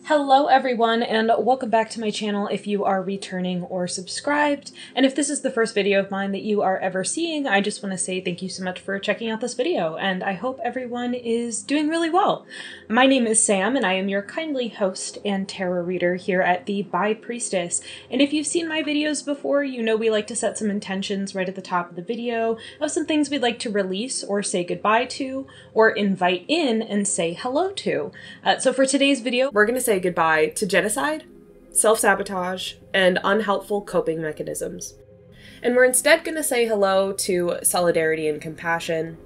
Hello everyone, and welcome back to my channel if you are returning or subscribed. And if this is the first video of mine that you are ever seeing, I just want to say thank you so much for checking out this video, and I hope everyone is doing really well. My name is Sam, and I am your kindly host and tarot reader here at the By Priestess. And if you've seen my videos before, you know we like to set some intentions right at the top of the video of some things we'd like to release or say goodbye to, or invite in and say hello to. So for today's video, we're going to say goodbye to genocide, self-sabotage, and unhelpful coping mechanisms. And we're instead going to say hello to solidarity and compassion,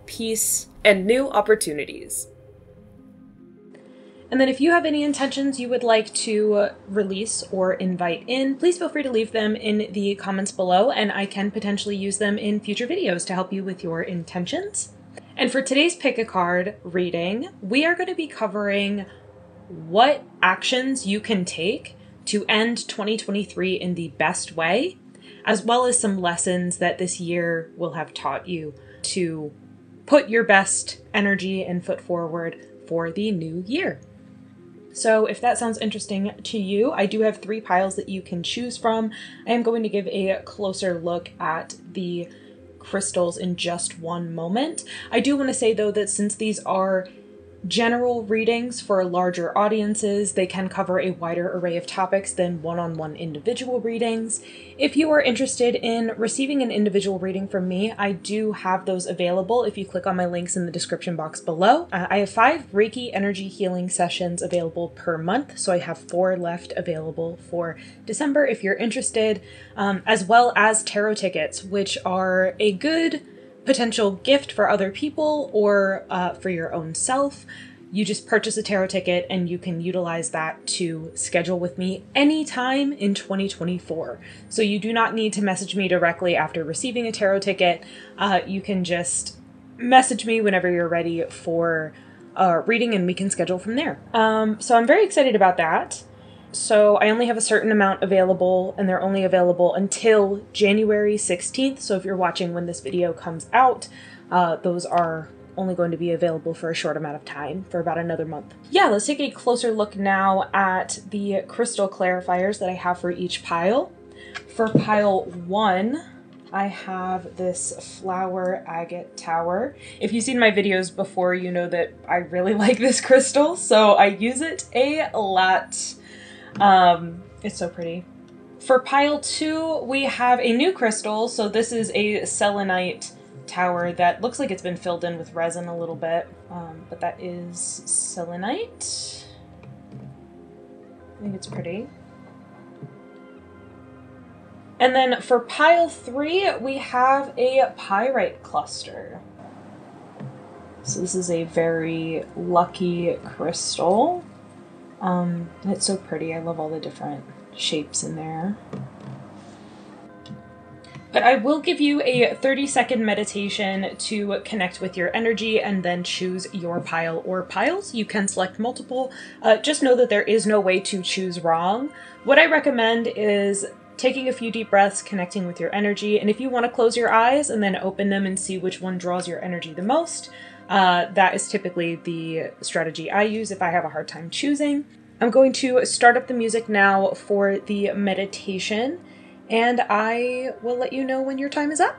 peace, and new opportunities. And then if you have any intentions you would like to release or invite in, please feel free to leave them in the comments below, and I can potentially use them in future videos to help you with your intentions. And for today's Pick a Card reading, we are going to be covering what actions you can take to end 2023 in the best way, as well as some lessons that this year will have taught you to put your best energy and foot forward for the new year. So if that sounds interesting to you, I do have 3 piles that you can choose from. I am going to give a closer look at the crystals in just one moment. I do want to say though that since these are general readings for larger audiences, they can cover a wider array of topics than one-on-one individual readings. If you are interested in receiving an individual reading from me, I do have those available if you click on my links in the description box below. I have 5 Reiki energy healing sessions available per month, so I have 4 left available for December if you're interested, as well as tarot tickets, which are a good potential gift for other people or for your own self. You just purchase a tarot ticket and you can utilize that to schedule with me anytime in 2024. So you do not need to message me directly after receiving a tarot ticket. You can just message me whenever you're ready for a reading and we can schedule from there. So I'm very excited about that. So I only have a certain amount available, and they're only available until January 16th. So if you're watching when this video comes out, those are only going to be available for a short amount of time, for about another month. Yeah, let's take a closer look now at the crystal clarifiers that I have for each pile. For pile 1, I have this flower agate tower. If you've seen my videos before, you know that I really like this crystal, so I use it a lot. It's so pretty. For pile 2, we have a new crystal. So this is a selenite tower that looks like it's been filled in with resin a little bit, but that is selenite. I think it's pretty. And then for pile 3, we have a pyrite cluster. So this is a very lucky crystal. It's so pretty. I love all the different shapes in there. But I will give you a 30-second meditation to connect with your energy and then choose your pile or piles. You can select multiple. Just know that there is no way to choose wrong. What I recommend is taking a few deep breaths, connecting with your energy, and if you want to close your eyes and then open them and see which one draws your energy the most, that is typically the strategy I use if I have a hard time choosing. I'm going to start up the music now for the meditation, and I will let you know when your time is up.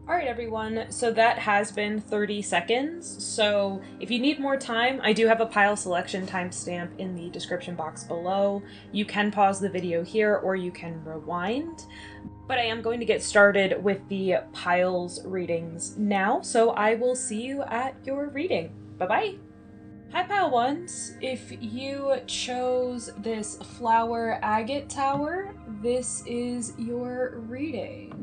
Alright everyone, so that has been 30 seconds, so if you need more time, I do have a pile selection timestamp in the description box below. You can pause the video here or you can rewind, but I am going to get started with the piles readings now, so I will see you at your reading. Bye-bye! Hi pile 1s, if you chose this flower agate tower, this is your reading.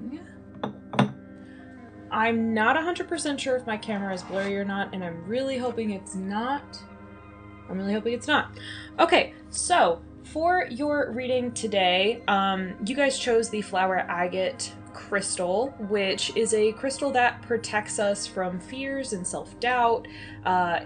I'm not 100% sure if my camera is blurry or not, and I'm really hoping it's not. I'm really hoping it's not. Okay, so for your reading today, you guys chose the flower agate crystal, which is a crystal that protects us from fears and self-doubt.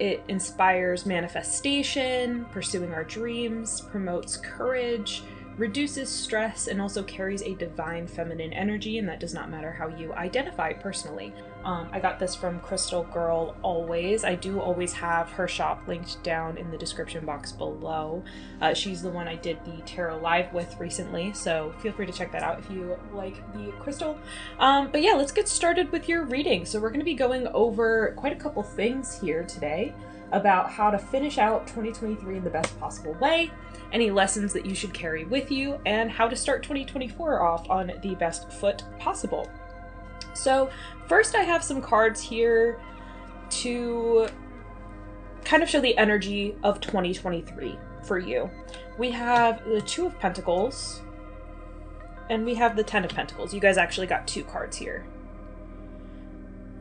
It inspires manifestation, pursuing our dreams, promotes courage, reduces stress, and also carries a divine feminine energy, and that does not matter how you identify personally. I got this from Crystal Girl Always. I do always have her shop linked down in the description box below. She's the one I did the tarot live with recently, so feel free to check that out if you like the crystal. But yeah, let's get started with your reading. So we're going to be going over quite a couple things here today about how to finish out 2023 in the best possible way, any lessons that you should carry with you, and how to start 2024 off on the best foot possible. So first I have some cards here to kind of show the energy of 2023 for you. We have the Two of Pentacles and we have the Ten of Pentacles. You guys actually got two cards here.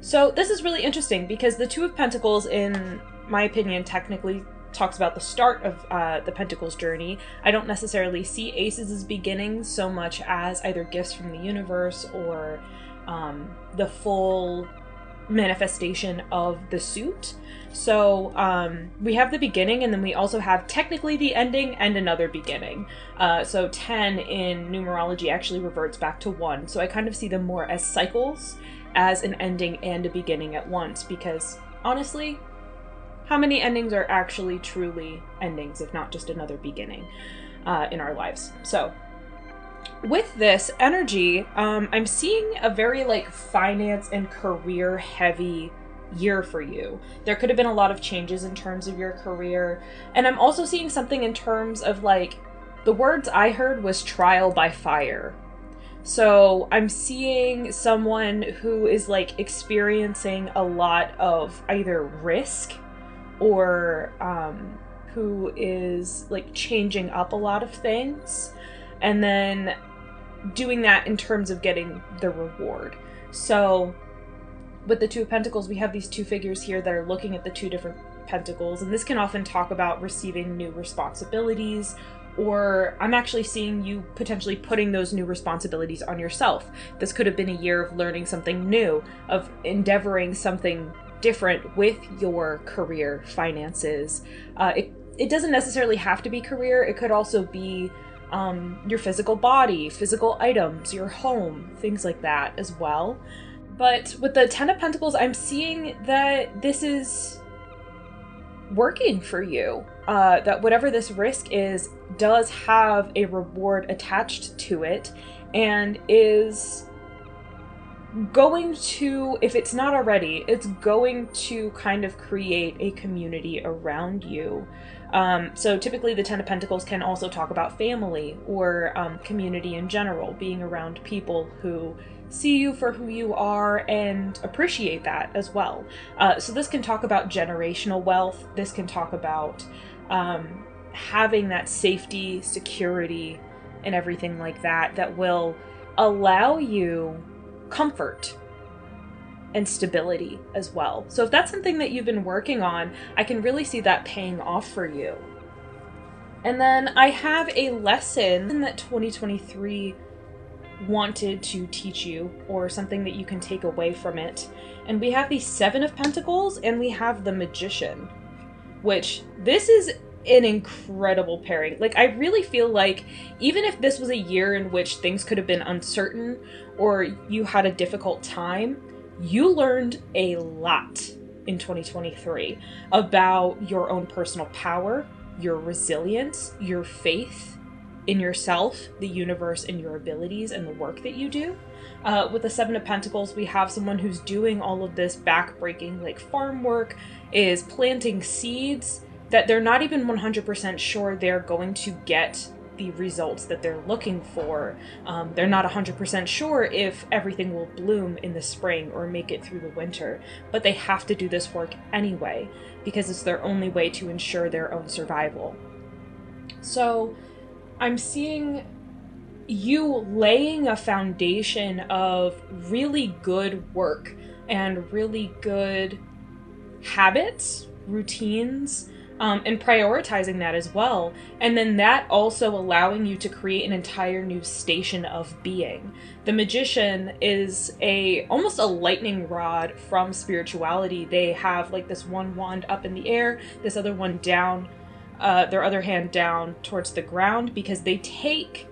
So this is really interesting because the Two of Pentacles, in my opinion, technically talks about the start of the Pentacles journey. I don't necessarily see aces as beginnings so much as either gifts from the universe or the full manifestation of the suit. So we have the beginning, and then we also have technically the ending and another beginning. So 10 in numerology actually reverts back to 1. So I kind of see them more as cycles, as an ending and a beginning at once, because honestly, how many endings are actually truly endings, if not just another beginning in our lives? So with this energy, I'm seeing a very like finance and career heavy year for you. There could have been a lot of changes in terms of your career. And I'm also seeing something in terms of like, the words I heard was trial by fire. So I'm seeing someone who is like experiencing a lot of either risk or who is like changing up a lot of things and then doing that in terms of getting the reward. So with the Two of Pentacles, we have these two figures here that are looking at the two different pentacles, and this can often talk about receiving new responsibilities, or I'm actually seeing you potentially putting those new responsibilities on yourself. This could have been a year of learning something new, of endeavoring something different with your career, finances. It doesn't necessarily have to be career. It could also be your physical body, physical items, your home, things like that as well. But with the Ten of Pentacles, I'm seeing that this is working for you. That whatever this risk is does have a reward attached to it and is going to, if it's not already, it's going to kind of create a community around you. So typically the Ten of Pentacles can also talk about family or community in general, being around people who see you for who you are and appreciate that as well. So this can talk about generational wealth. This can talk about having that safety, security, and everything like that that will allow you comfort and stability as well. So if that's something that you've been working on, I can really see that paying off for you. And then I have a lesson that 2023 wanted to teach you, or something that you can take away from it. And we have the Seven of Pentacles and we have the Magician, which this is an incredible pairing. Like, I really feel like even if this was a year in which things could have been uncertain or you had a difficult time, you learned a lot in 2023 about your own personal power, your resilience, your faith in yourself, the universe, and your abilities and the work that you do. With the Seven of Pentacles, we have someone who's doing all of this back-breaking, like farm work, is planting seeds that they're not even 100% sure they're going to get the results that they're looking for. They're not 100% sure if everything will bloom in the spring or make it through the winter, but they have to do this work anyway because it's their only way to ensure their own survival. So I'm seeing you laying a foundation of really good work and really good habits, routines, and prioritizing that as well. And then that also allowing you to create an entire new station of being. The Magician is almost a lightning rod from spirituality. They have like this one wand up in the air, this other one down, their other hand down towards the ground, because they take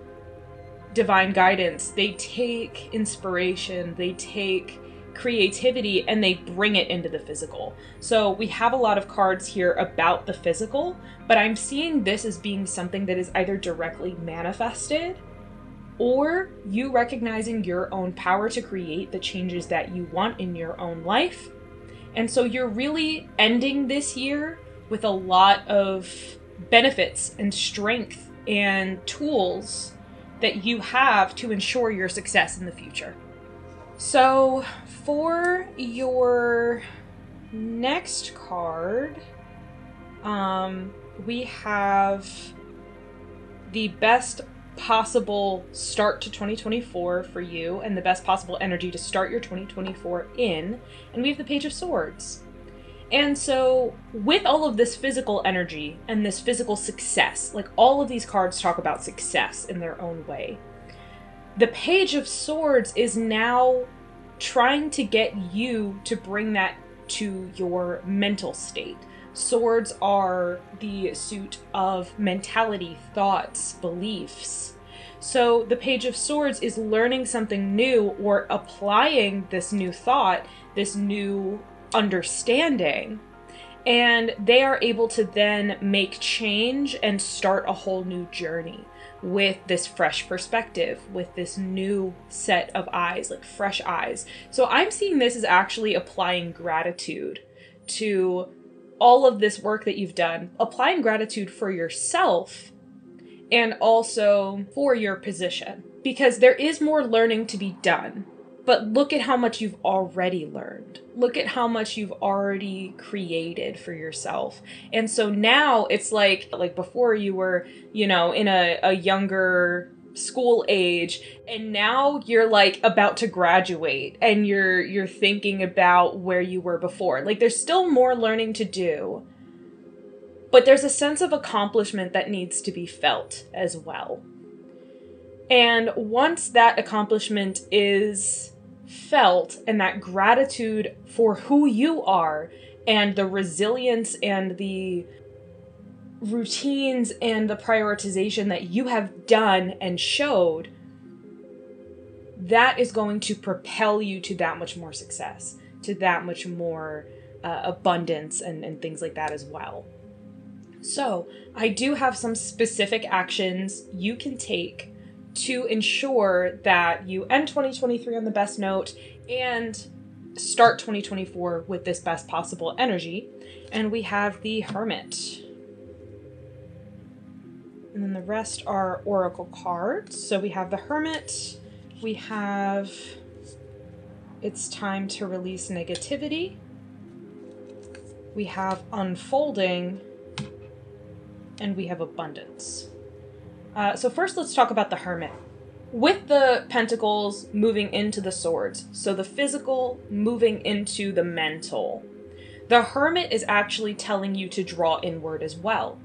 divine guidance, they take inspiration, they take creativity, and they bring it into the physical. So we have a lot of cards here about the physical, but I'm seeing this as being something that is either directly manifested or you recognizing your own power to create the changes that you want in your own life. And so you're really ending this year with a lot of benefits and strength and tools that you have to ensure your success in the future. So for your next card, we have the best possible start to 2024 for you and the best possible energy to start your 2024 in, and we have the Page of Swords. And so with all of this physical energy and this physical success, like all of these cards talk about success in their own way, the Page of Swords is now trying to get you to bring that to your mental state. Swords are the suit of mentality, thoughts, beliefs. So the Page of Swords is learning something new or applying this new thought, this new understanding, and they are able to then make change and start a whole new journey with this fresh perspective, with this new set of eyes, like fresh eyes. So I'm seeing this as actually applying gratitude to all of this work that you've done, applying gratitude for yourself and also for your position, because there is more learning to be done. But look at how much you've already learned. Look at how much you've already created for yourself. And so now it's like before you were, in a younger school age, and now you're like about to graduate and you're thinking about where you were before. Like there's still more learning to do, but there's a sense of accomplishment that needs to be felt as well. And once that accomplishment is felt and that gratitude for who you are and the resilience and the routines and the prioritization that you have done and showed, that is going to propel you to that much more success, to that much more abundance and things like that as well. So I do have some specific actions you can take to ensure that you end 2023 on the best note and start 2024 with this best possible energy. And we have the Hermit. And then the rest are Oracle cards. So we have the Hermit. We have It's Time to Release Negativity. We have Unfolding. And we have Abundance. So first let's talk about the Hermit. With the Pentacles moving into the Swords, so the physical moving into the mental, the Hermit is actually telling you to draw inward as well.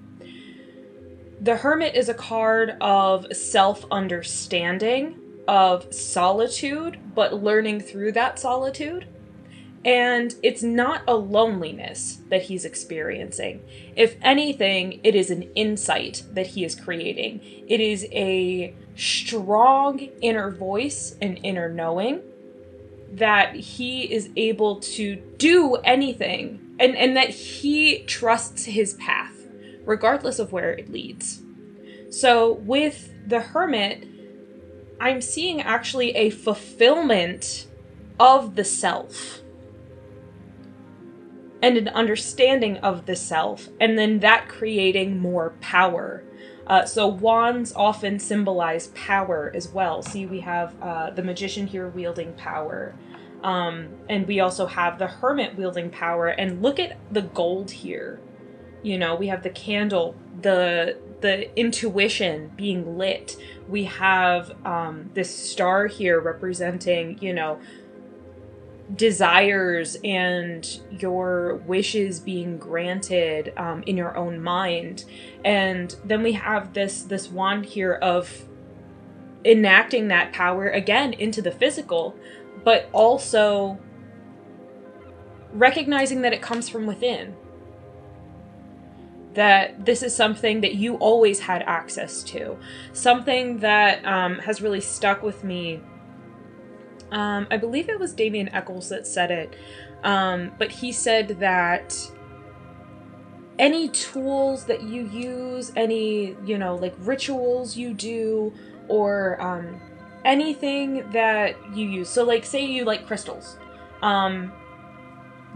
The Hermit is a card of self-understanding, of solitude, but learning through that solitude. And it's not a loneliness that he's experiencing. If anything, it is an insight that he is creating. It is a strong inner voice and inner knowing that he is able to do anything and that he trusts his path, regardless of where it leads. So with the Hermit, I'm seeing actually a fulfillment of the self and an understanding of the self, and then that creating more power. So wands often symbolize power as well. See, we have the Magician here wielding power. And we also have the Hermit wielding power. And look at the gold here. We have the candle, the intuition being lit. We have this star here representing, desires and your wishes being granted in your own mind. And then we have this wand here of enacting that power again into the physical, but also recognizing that it comes from within. That this is something that you always had access to. Something that has really stuck with me. I believe it was Damien Eccles that said it. But he said that any tools that you use, any, like rituals you do, or anything that you use. So like, say you like crystals.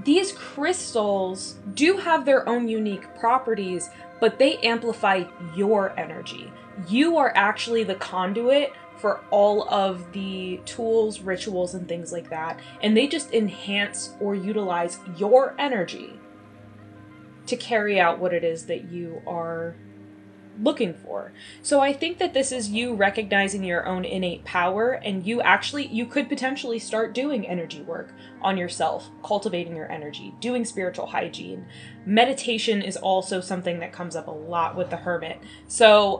These crystals do have their own unique properties, but they amplify your energy. You are actually the conduit for all of the tools, rituals, and things like that. And they just enhance or utilize your energy to carry out what it is that you are looking for. So I think that this is you recognizing your own innate power, and you could potentially start doing energy work on yourself, cultivating your energy, doing spiritual hygiene. Meditation is also something that comes up a lot with the Hermit. So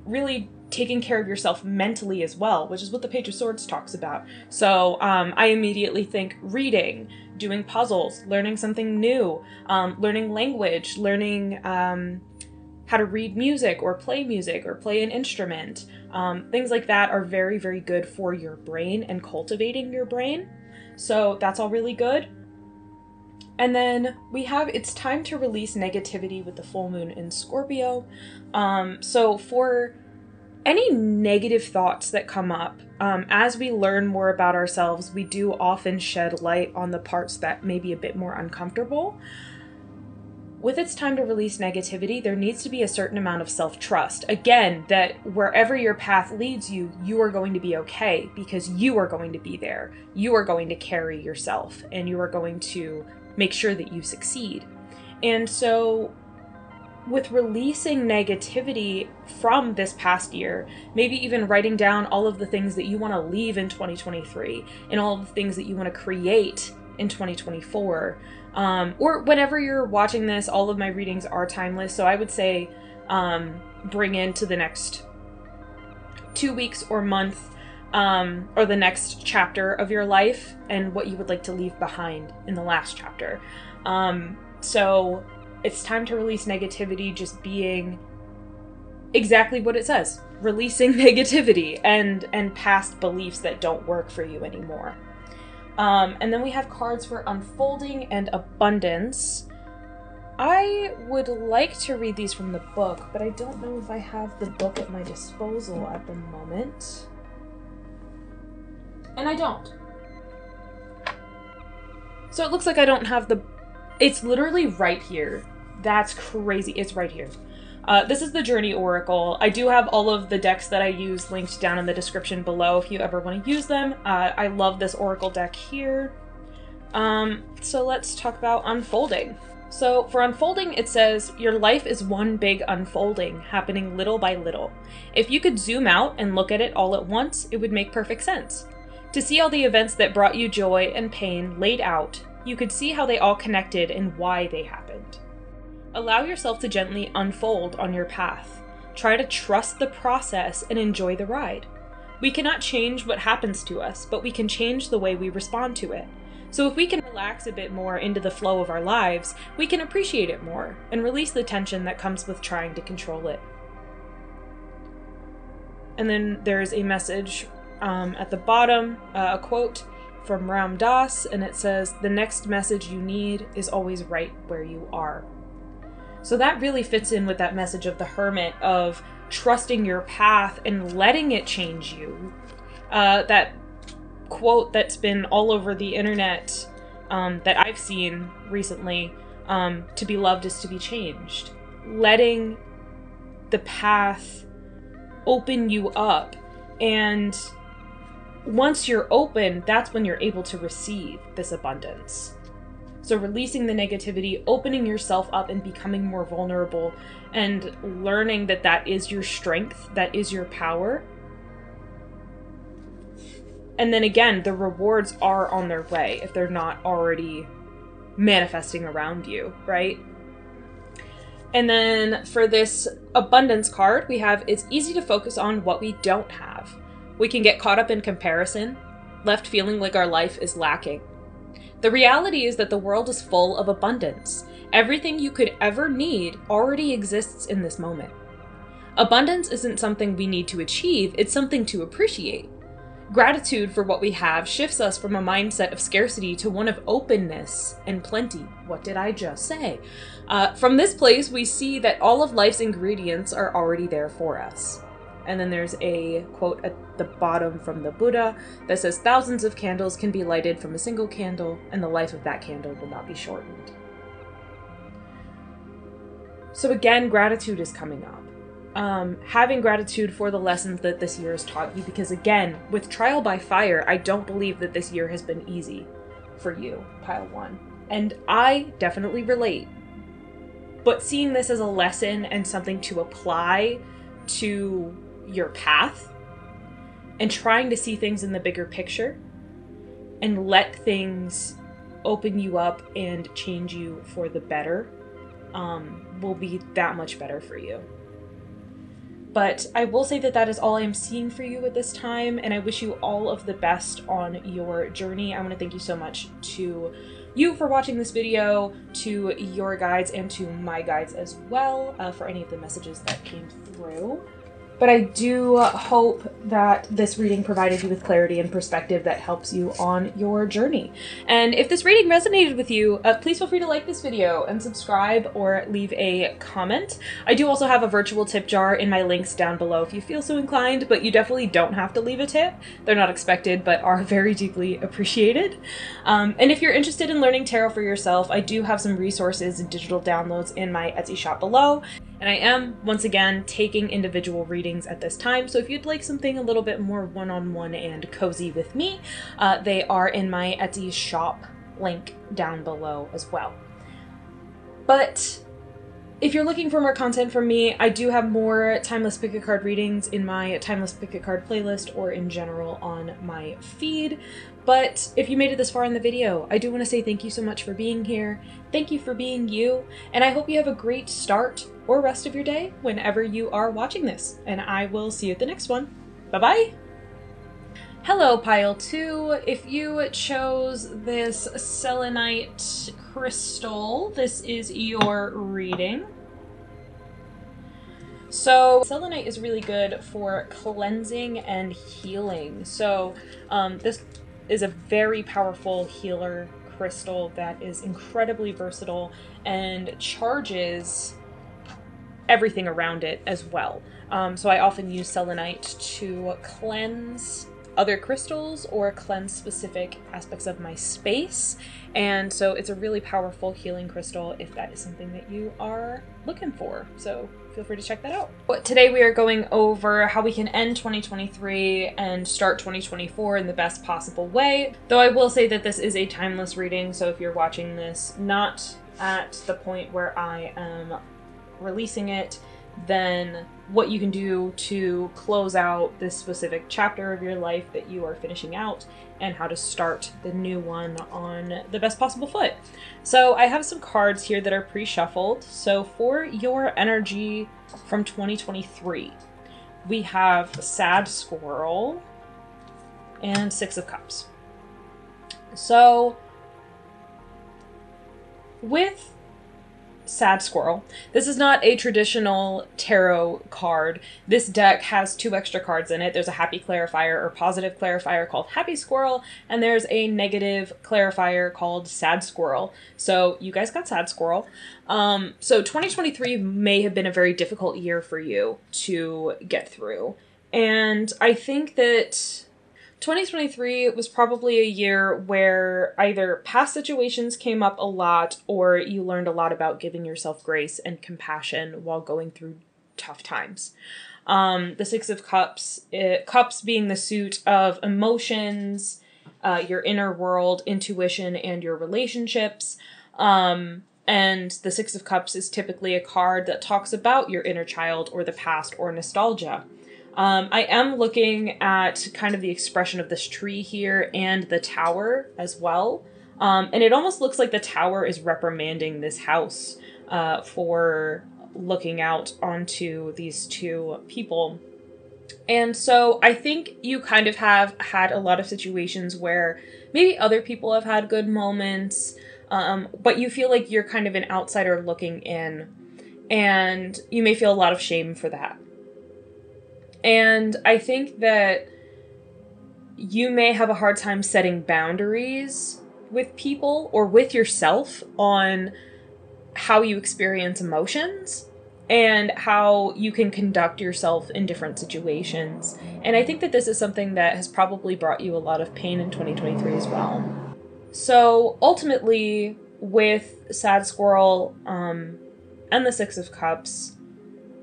really taking care of yourself mentally as well, which is what the Page of Swords talks about. So I immediately think reading, doing puzzles, learning something new, learning language, learning how to read music or play an instrument. Things like that are very, very good for your brain and cultivating your brain. So that's all really good. And then we have, it's time to release negativity with the full moon in Scorpio. So for any negative thoughts that come up, as we learn more about ourselves, we do often shed light on the parts that may be a bit more uncomfortable. With it's time to release negativity, there needs to be a certain amount of self-trust. Again, that wherever your path leads you, you are going to be okay because you are going to be there. You are going to carry yourself and you are going to make sure that you succeed. And so with releasing negativity from this past year, maybe even writing down all of the things that you want to leave in 2023 and all of the things that you want to create in 2024, or whenever you're watching this, all of my readings are timeless. So I would say bring into the next 2 weeks or month, or the next chapter of your life and what you would like to leave behind in the last chapter. So it's time to release negativity, just being exactly what it says, releasing negativity and past beliefs that don't work for you anymore. And then we have cards for unfolding and abundance. I would like to read these from the book, but I don't know if I have the book at my disposal at the moment. And I don't. So it looks like I don't have the... It's literally right here. That's crazy. It's right here. This is the Journey Oracle. I do have all of the decks that I use linked down in the description below if you ever want to use them. I love this Oracle deck here. So let's talk about unfolding. So for unfolding, it says, your life is one big unfolding, happening little by little. If you could zoom out and look at it all at once, it would make perfect sense. To see all the events that brought you joy and pain laid out, you could see how they all connected and why they happened. Allow yourself to gently unfold on your path. Try to trust the process and enjoy the ride. We cannot change what happens to us, but we can change the way we respond to it. So if we can relax a bit more into the flow of our lives, we can appreciate it more and release the tension that comes with trying to control it. And then there's a message at the bottom, a quote from Ram Dass, and it says, the next message you need is always right where you are. So that really fits in with that message of the Hermit, of trusting your path and letting it change you. That quote that's been all over the internet that I've seen recently, to be loved is to be changed. Letting the path open you up, and once you're open, that's when you're able to receive this abundance. So releasing the negativity, opening yourself up and becoming more vulnerable, and learning that that is your strength, that is your power. And then again, the rewards are on their way if they're not already manifesting around you, right? And then for this abundance card, we have it's easy to focus on what we don't have. We can get caught up in comparison, left feeling like our life is lacking. The reality is that the world is full of abundance. Everything you could ever need already exists in this moment. Abundance isn't something we need to achieve, it's something to appreciate. Gratitude for what we have shifts us from a mindset of scarcity to one of openness and plenty. What did I just say? From this place, we see that all of life's ingredients are already there for us. And then there's a quote at the bottom from the Buddha that says, "Thousands of candles can be lighted from a single candle, and the life of that candle will not be shortened." So again, gratitude is coming up. Having gratitude for the lessons that this year has taught you, because again, with trial by fire, I don't believe that this year has been easy for you, pile one. And I definitely relate. But seeing this as a lesson and something to apply to your path, and trying to see things in the bigger picture, and let things open you up and change you for the better, will be that much better for you. But I will say that that is all I'm seeing for you at this time, and I wish you all of the best on your journey. I want to thank you so much to you for watching this video, to your guides, and to my guides as well, for any of the messages that came through. But I do hope that this reading provided you with clarity and perspective that helps you on your journey. And if this reading resonated with you, please feel free to like this video and subscribe or leave a comment. I do also have a virtual tip jar in my links down below if you feel so inclined, but you definitely don't have to leave a tip. They're not expected, but are very deeply appreciated. And if you're interested in learning tarot for yourself, I do have some resources and digital downloads in my Etsy shop below. And I am, once again, taking individual readings at this time, so if you'd like something a little bit more one-on-one and cozy with me, they are in my Etsy shop link down below as well. But if you're looking for more content from me, I do have more Timeless Pick a Card readings in my Timeless Pick a Card playlist or in general on my feed. But if you made it this far in the video, I do want to say thank you so much for being here. Thank you for being you, and I hope you have a great start or rest of your day whenever you are watching this. And I will see you at the next one. Bye-bye! Hello, Pile 2. If you chose this selenite crystal, this is your reading. So selenite is really good for cleansing and healing. So this is a very powerful healer crystal that is incredibly versatile and charges everything around it as well. So I often use selenite to cleanse other crystals or cleanse specific aspects of my space. And so it's a really powerful healing crystal if that is something that you are looking for. So feel free to check that out. But today we are going over how we can end 2023 and start 2024 in the best possible way. Though I will say that this is a timeless reading, so if you're watching this not at the point where I am releasing it, then what you can do to close out this specific chapter of your life that you are finishing out, and how to start the new one on the best possible foot. So I have some cards here that are pre-shuffled. So for your energy from 2023, we have Sad Squirrel and Six of Cups. So with Sad Squirrel, this is not a traditional tarot card. This deck has 2 extra cards in it. There's a happy clarifier or positive clarifier called Happy Squirrel, and there's a negative clarifier called Sad Squirrel. So you guys got Sad Squirrel. So 2023 may have been a very difficult year for you to get through. And I think that 2023 was probably a year where either past situations came up a lot, or you learned a lot about giving yourself grace and compassion while going through tough times. The Six of Cups, cups being the suit of emotions, your inner world, intuition, and your relationships. And the Six of Cups is typically a card that talks about your inner child or the past or nostalgia. I am looking at kind of the expression of this tree here and the tower as well. And it almost looks like the tower is reprimanding this house for looking out onto these two people. And so I think you kind of have had a lot of situations where maybe other people have had good moments, but you feel like you're kind of an outsider looking in, and you may feel a lot of shame for that. And I think that you may have a hard time setting boundaries with people or with yourself on how you experience emotions and how you can conduct yourself in different situations. And I think that this is something that has probably brought you a lot of pain in 2023 as well. So ultimately, with Sad Squirrel and the Six of Cups,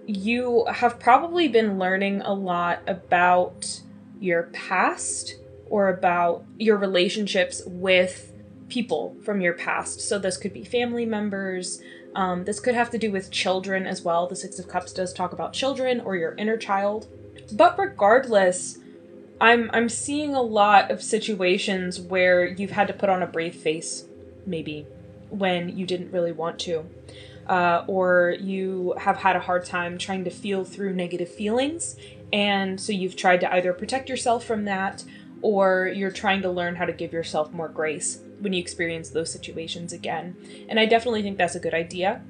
you have probably been learning a lot about your past or about your relationships with people from your past. So this could be family members. This could have to do with children as well. The Six of Cups does talk about children or your inner child. But regardless, I'm seeing a lot of situations where you've had to put on a brave face, maybe, when you didn't really want to. Or you have had a hard time trying to feel through negative feelings. And so you've tried to either protect yourself from that, or you're trying to learn how to give yourself more grace when you experience those situations again. And I definitely think that's a good idea.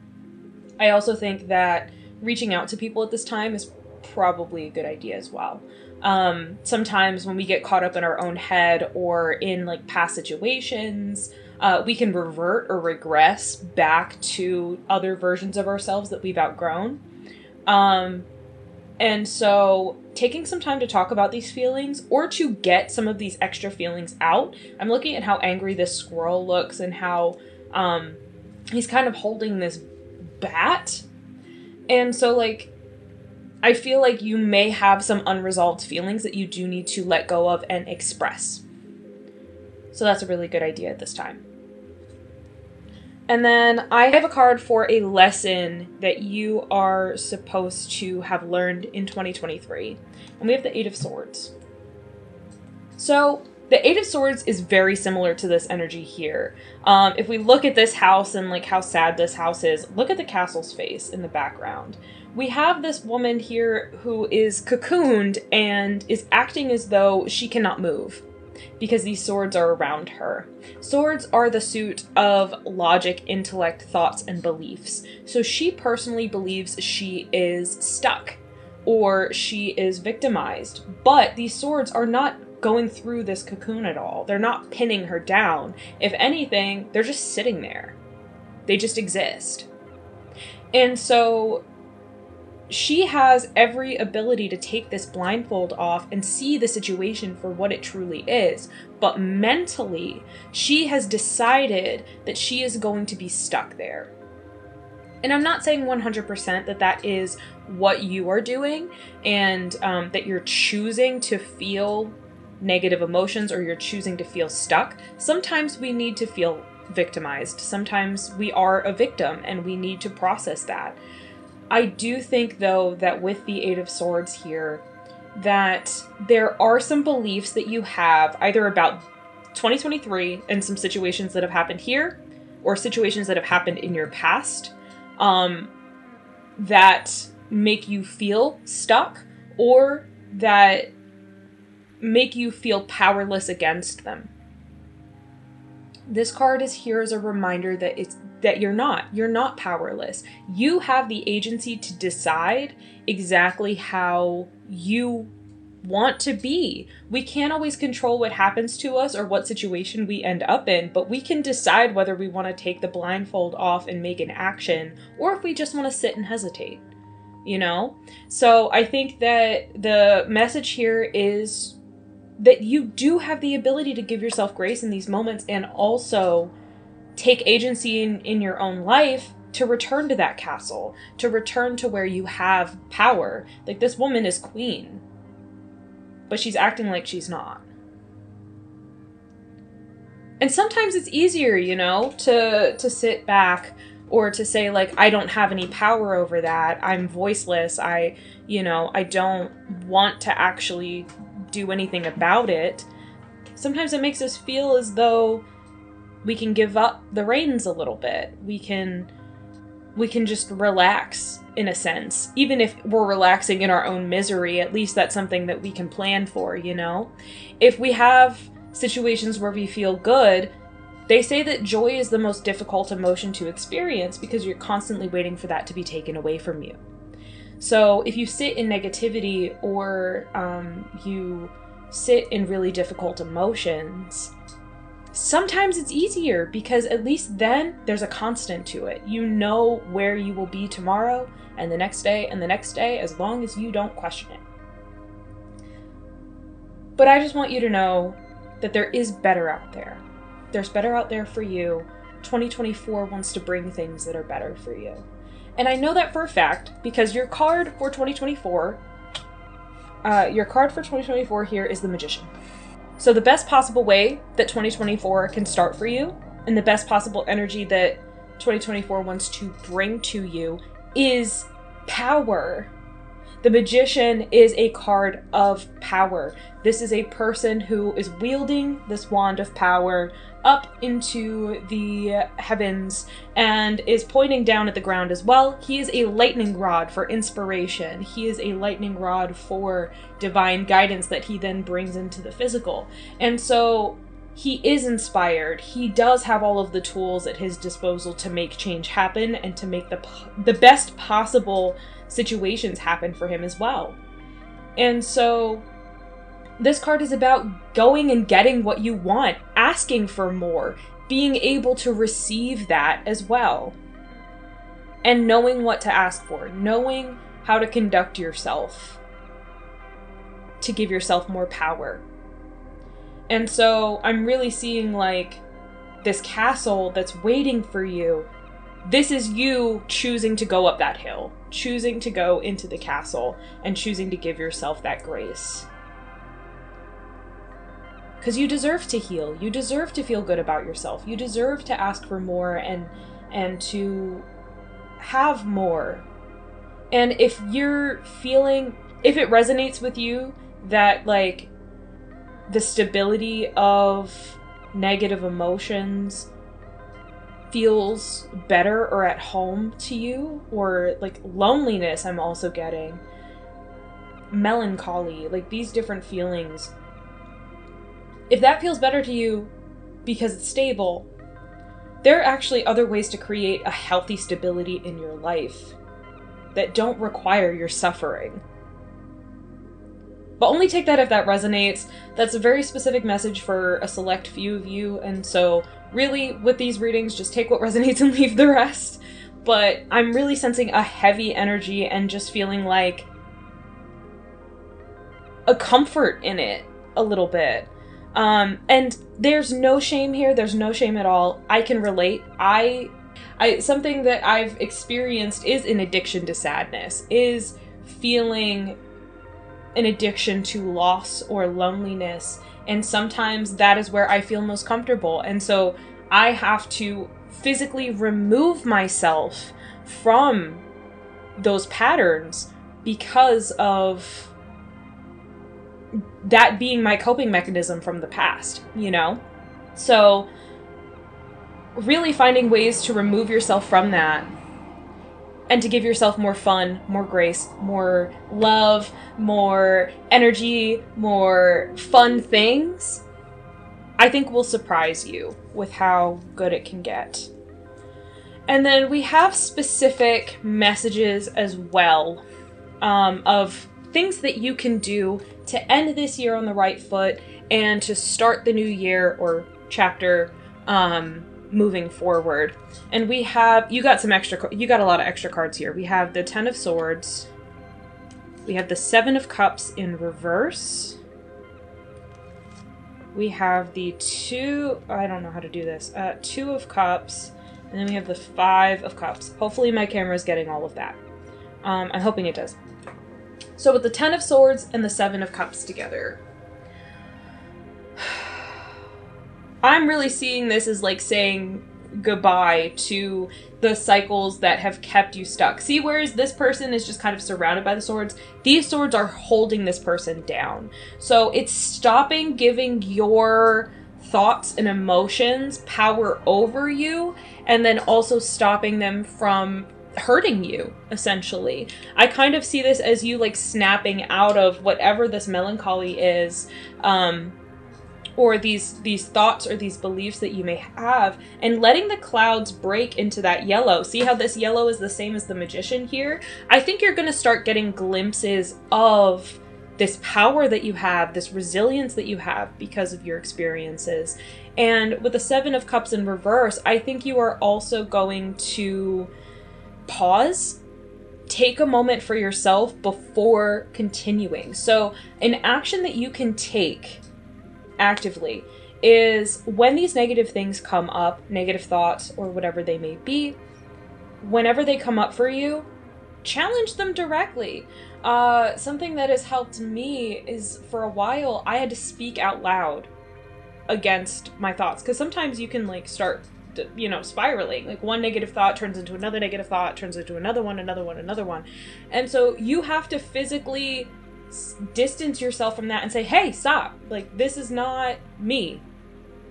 I also think that reaching out to people at this time is probably a good idea as well. Sometimes when we get caught up in our own head or in like past situations, we can revert or regress back to other versions of ourselves that we've outgrown. And so taking some time to talk about these feelings or to get some of these extra feelings out. I'm looking at how angry this squirrel looks and how he's kind of holding this bat. And so like, I feel like you may have some unresolved feelings that you do need to let go of and express. So that's a really good idea at this time. And then I have a card for a lesson that you are supposed to have learned in 2023. And we have the Eight of Swords. So the Eight of Swords is very similar to this energy here. If we look at this house and like how sad this house is, look at the castle's face in the background. We have this woman here who is cocooned and is acting as though she cannot move, because these swords are around her. Swords are the suit of logic, intellect, thoughts, and beliefs. So she personally believes she is stuck or she is victimized. But these swords are not going through this cocoon at all. They're not pinning her down. If anything, they're just sitting there. They just exist. And so she has every ability to take this blindfold off and see the situation for what it truly is. But mentally, she has decided that she is going to be stuck there. And I'm not saying 100% that that is what you are doing and that you're choosing to feel negative emotions or you're choosing to feel stuck. Sometimes we need to feel victimized. Sometimes we are a victim and we need to process that. I do think, though, that with the Eight of Swords here, that there are some beliefs that you have either about 2023 and some situations that have happened here or situations that have happened in your past that make you feel stuck or that make you feel powerless against them. This card is here as a reminder that you're not powerless. You have the agency to decide exactly how you want to be. We can't always control what happens to us or what situation we end up in, but we can decide whether we want to take the blindfold off and make an action, or if we just want to sit and hesitate, you know? So I think that the message here is that you do have the ability to give yourself grace in these moments and also take agency in your own life to return to that castle, to return to where you have power. Like, this woman is queen, but she's acting like she's not. And sometimes it's easier, you know, to sit back or to say like, I don't have any power over that, I'm voiceless, I don't want to actually do anything about it. Sometimes it makes us feel as though we can give up the reins a little bit. We can just relax, in a sense. Even if we're relaxing in our own misery, at least that's something that we can plan for, If we have situations where we feel good, they say that joy is the most difficult emotion to experience because you're constantly waiting for that to be taken away from you. So if you sit in negativity or you sit in really difficult emotions, sometimes it's easier because at least then there's a constant to it. You know where you will be tomorrow and the next day and the next day, as long as you don't question it. But I just want you to know that there is better out there. There's better out there for you. 2024 wants to bring things that are better for you. And I know that for a fact because your card for 2024 here is the Magician. So the best possible way that 2024 can start for you, and the best possible energy that 2024 wants to bring to you, is power. The Magician is a card of power. This is a person who is wielding this wand of power up into the heavens and is pointing down at the ground as well. He is a lightning rod for inspiration. He is a lightning rod for divine guidance that he then brings into the physical. And so he is inspired. He does have all of the tools at his disposal to make change happen and to make the best possible situations happen for him as well. And so this card is about going and getting what you want, asking for more, being able to receive that as well, and knowing what to ask for, knowing how to conduct yourself to give yourself more power. And so I'm really seeing like this castle that's waiting for you. This is you choosing to go up that hill, choosing to go into the castle, and choosing to give yourself that grace. Because you deserve to heal. You deserve to feel good about yourself. You deserve to ask for more and to have more. And if you're feeling, if it resonates with you that like the stability of negative emotions feels better or at home to you, or like loneliness, I'm also getting melancholy, like these different feelings. If that feels better to you because it's stable, there are actually other ways to create a healthy stability in your life that don't require your suffering. But only take that if that resonates. That's a very specific message for a select few of you, and so really with these readings, just take what resonates and leave the rest. But I'm really sensing a heavy energy and just feeling like a comfort in it a little bit. And there's no shame here. There's no shame at all. I can relate. Something that I've experienced is an addiction to sadness, is feeling an addiction to loss or loneliness. And sometimes that is where I feel most comfortable. And so I have to physically remove myself from those patterns because of that being my coping mechanism from the past, So really finding ways to remove yourself from that and to give yourself more fun, more grace, more love, more energy, more fun things, I think will surprise you with how good it can get. And then we have specific messages as well, of things that you can do to end this year on the right foot and to start the new year or chapter moving forward. And we have, you got a lot of extra cards here. We have the 10 of Swords. We have the 7 of Cups in reverse. We have the 2, I don't know how to do this, 2 of Cups. And then we have the 5 of Cups. Hopefully my camera is getting all of that. I'm hoping it does. So with the 10 of Swords and the 7 of Cups together, I'm really seeing this as like saying goodbye to the cycles that have kept you stuck. See, whereas this person is just kind of surrounded by the swords, these swords are holding this person down. So it's stopping giving your thoughts and emotions power over you, and then also stopping them from hurting you, essentially. I kind of see this as you like snapping out of whatever this melancholy is, or these thoughts or these beliefs that you may have, and letting the clouds break into that yellow. See how this yellow is the same as the magician here? I think you're going to start getting glimpses of this power that you have, this resilience that you have because of your experiences. And with the Seven of Cups in reverse, I think you are also going to pause, take a moment for yourself before continuing. So an action that you can take actively is when these negative things come up, negative thoughts or whatever they may be, whenever they come up for you, challenge them directly. Something that has helped me is, for a while, I had to speak out loud against my thoughts, because sometimes you can like start, you know, spiraling. Like one negative thought turns into another negative thought, turns into another one, another one. And so you have to physically distance yourself from that and say, hey, stop. Like, this is not me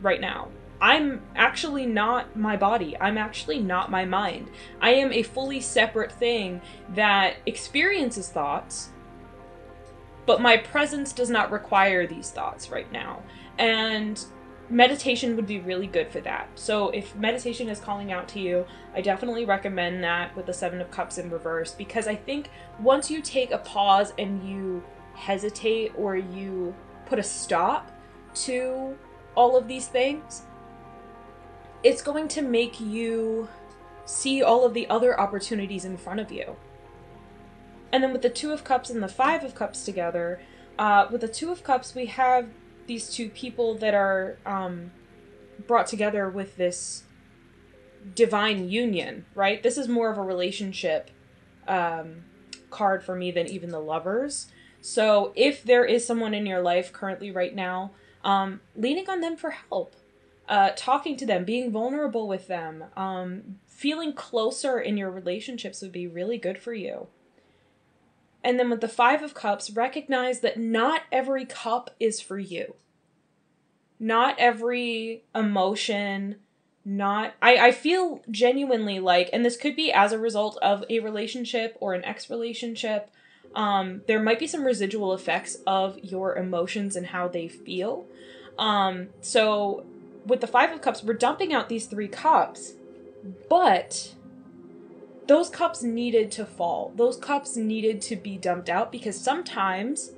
right now. I'm actually not my body. I'm actually not my mind. I am a fully separate thing that experiences thoughts, but my presence does not require these thoughts right now. And meditation would be really good for that. So if meditation is calling out to you, I definitely recommend that with the Seven of Cups in reverse, because I think once you take a pause and you hesitate or you put a stop to all of these things, it's going to make you see all of the other opportunities in front of you. And then with the Two of Cups and the Five of Cups together, with the Two of Cups, we have these two people that are brought together with this divine union, right? This is more of a relationship card for me than even the Lovers. So if there is someone in your life currently right now, leaning on them for help, talking to them, being vulnerable with them, feeling closer in your relationships would be really good for you. And then with the Five of Cups, recognize that not every cup is for you. Not every emotion, I feel genuinely like, and this could be as a result of a relationship or an ex-relationship, there might be some residual effects of your emotions and how they feel. So with the Five of Cups, we're dumping out these three cups, but those cups needed to fall. Those cups needed to be dumped out, because sometimes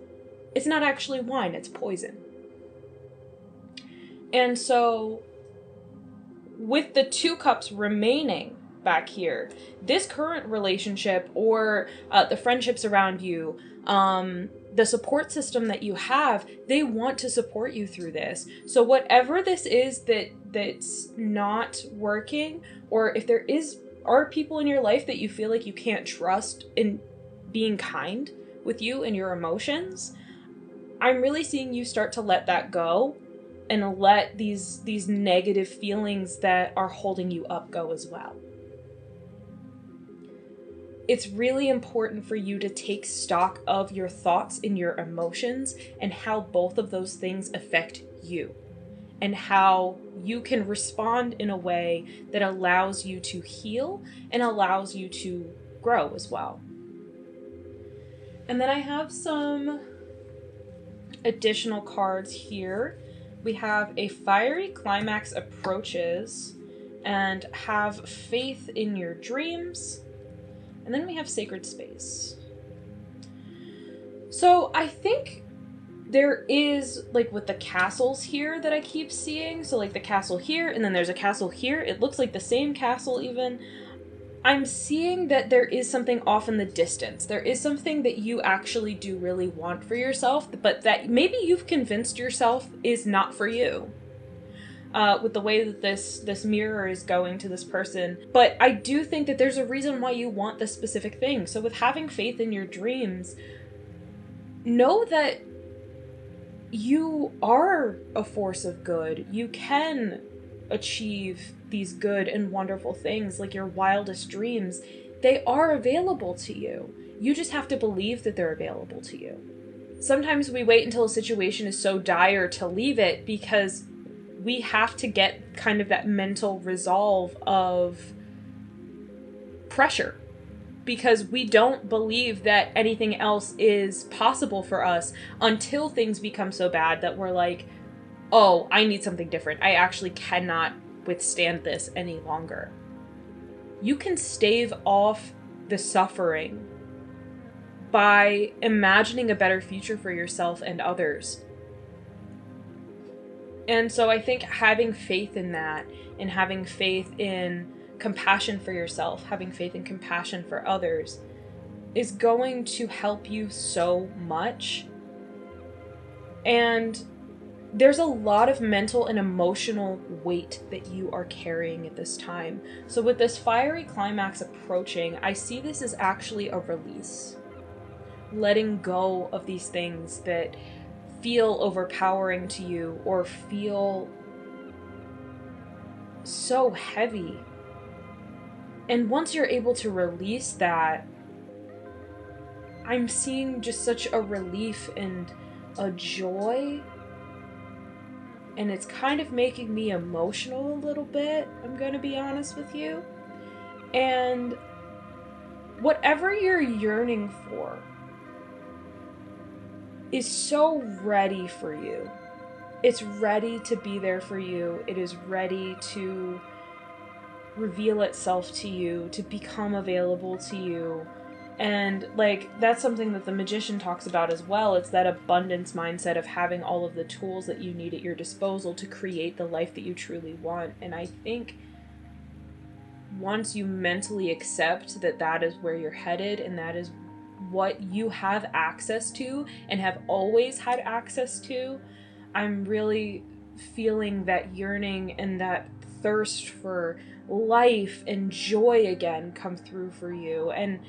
it's not actually wine, it's poison. And so with the two cups remaining back here, this current relationship or the friendships around you, the support system that you have, they want to support you through this. So whatever this is that's not working, or if there are people in your life that you feel like you can't trust in being kind with you and your emotions, I'm really seeing you start to let that go and let these negative feelings that are holding you up go as well. It's really important for you to take stock of your thoughts and your emotions and how both of those things affect you, and how you can respond in a way that allows you to heal and allows you to grow as well. And then I have some additional cards here. We have a fiery climax approaches and have faith in your dreams. And then we have sacred space. So I think there is, like with the castles here that I keep seeing, so like the castle here, and then there's a castle here. It looks like the same castle even. I'm seeing that there is something off in the distance. There is something that you actually do really want for yourself, but that maybe you've convinced yourself is not for you. With the way that this mirror is going to this person. But I do think that there's a reason why you want this specific thing. So with having faith in your dreams, know that you are a force of good. You can achieve these good and wonderful things, like your wildest dreams, they are available to you. You just have to believe that they're available to you. Sometimes we wait until a situation is so dire to leave it because we have to get kind of that mental resolve of pressure, because we don't believe that anything else is possible for us until things become so bad that we're like, oh, I need something different. I actually cannot withstand this any longer. You can stave off the suffering by imagining a better future for yourself and others. And so I think having faith in that, and having faith in compassion for yourself, having faith and compassion for others, is going to help you so much. And there's a lot of mental and emotional weight that you are carrying at this time. So with this fiery climax approaching, I see this as actually a release. Letting go of these things that feel overpowering to you or feel so heavy. And once you're able to release that, I'm seeing just such a relief and a joy. And it's kind of making me emotional a little bit, I'm going to be honest with you. And whatever you're yearning for is so ready for you. It's ready to be there for you. It is ready to reveal itself to you, to become available to you. And like, that's something that the magician talks about as well. It's that abundance mindset of having all of the tools that you need at your disposal to create the life that you truly want. And I think once you mentally accept that that is where you're headed and that is what you have access to and have always had access to, I'm really feeling that yearning and that thirst for life and joy again come through for you. And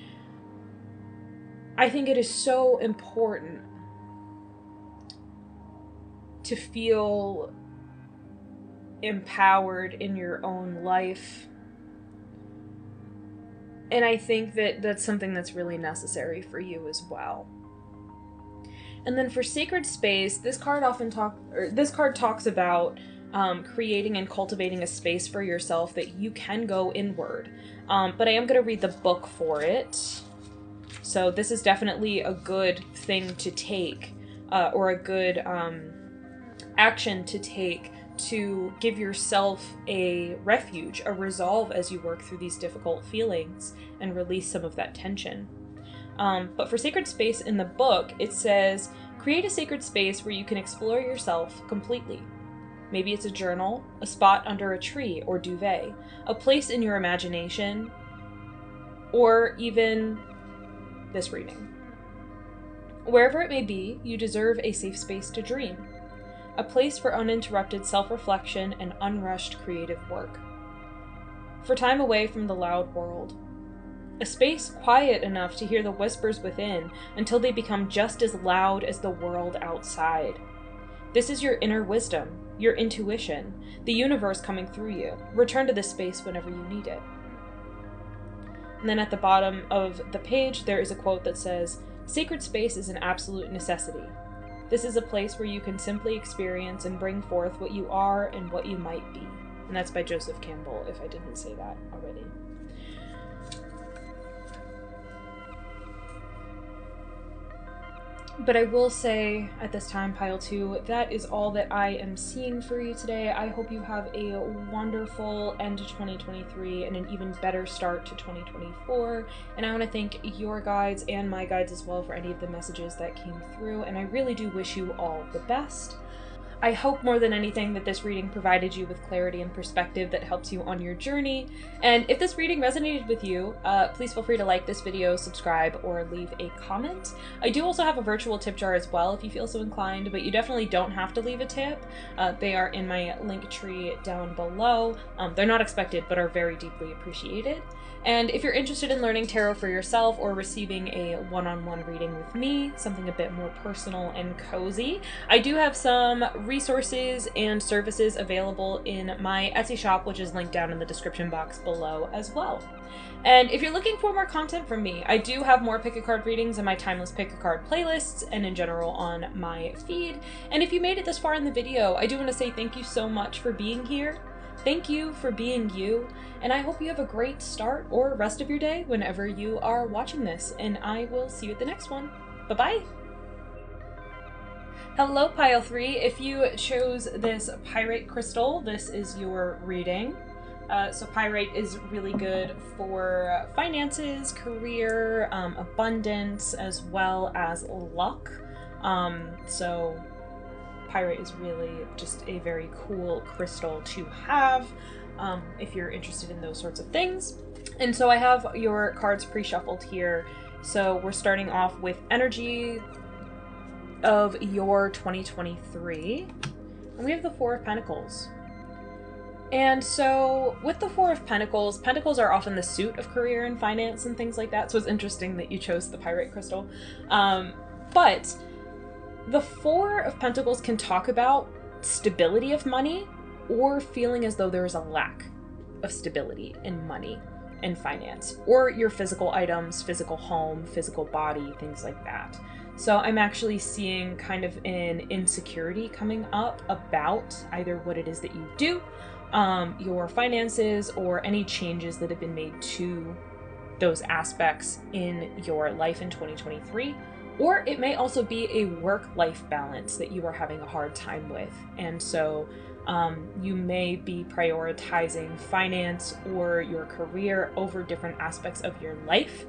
I think it is so important to feel empowered in your own life. And I think that that's something that's really necessary for you as well. And then for sacred space, this card talks about creating and cultivating a space for yourself that you can go inward. But I am going to read the book for it. So this is definitely a good thing to take, or a good action to take to give yourself a refuge, a resolve as you work through these difficult feelings and release some of that tension. But for sacred space in the book, it says, create a sacred space where you can explore yourself completely. Maybe it's a journal, a spot under a tree or duvet, a place in your imagination, or even this reading. Wherever it may be, you deserve a safe space to dream, a place for uninterrupted self-reflection and unrushed creative work. For time away from the loud world. A space quiet enough to hear the whispers within until they become just as loud as the world outside. This is your inner wisdom, your intuition, the universe coming through you. Return to this space whenever you need it. And then at the bottom of the page, there is a quote that says, sacred space is an absolute necessity. This is a place where you can simply experience and bring forth what you are and what you might be. And that's by Joseph Campbell, if I didn't say that already. But I will say at this time, Pile 2, that is all that I am seeing for you today. I hope you have a wonderful end to 2023 and an even better start to 2024. And I want to thank your guides and my guides as well for any of the messages that came through. And I really do wish you all the best. I hope more than anything that this reading provided you with clarity and perspective that helps you on your journey. And if this reading resonated with you, please feel free to like this video, subscribe, or leave a comment. I do also have a virtual tip jar as well if you feel so inclined, but you definitely don't have to leave a tip. They are in my link tree down below. They're not expected, but are very deeply appreciated. And if you're interested in learning tarot for yourself or receiving a one-on-one reading with me, something a bit more personal and cozy, I do have some resources and services available in my Etsy shop, which is linked down in the description box below as well. And if you're looking for more content from me, I do have more pick a card readings in my Timeless Pick a Card playlists and in general on my feed. And if you made it this far in the video, I do want to say thank you so much for being here. Thank you for being you, and I hope you have a great start or rest of your day whenever you are watching this, and I will see you at the next one. Bye-bye! Hello, Pile 3. If you chose this Pyrite crystal, this is your reading. So Pyrite is really good for finances, career, abundance, as well as luck. So Pyrite is really just a very cool crystal to have if you're interested in those sorts of things. And so I have your cards pre-shuffled here. So we're starting off with energy of your 2023. And we have the Four of Pentacles. And so with the Four of Pentacles, Pentacles are often the suit of career and finance and things like that. So it's interesting that you chose the Pyrite crystal. But the Four of Pentacles can talk about stability of money or feeling as though there is a lack of stability in money and finance, or your physical items, physical home, physical body, things like that. So I'm actually seeing kind of an insecurity coming up about either what it is that you do, your finances, or any changes that have been made to those aspects in your life in 2023. Or it may also be a work-life balance that you are having a hard time with. And so you may be prioritizing finance or your career over different aspects of your life.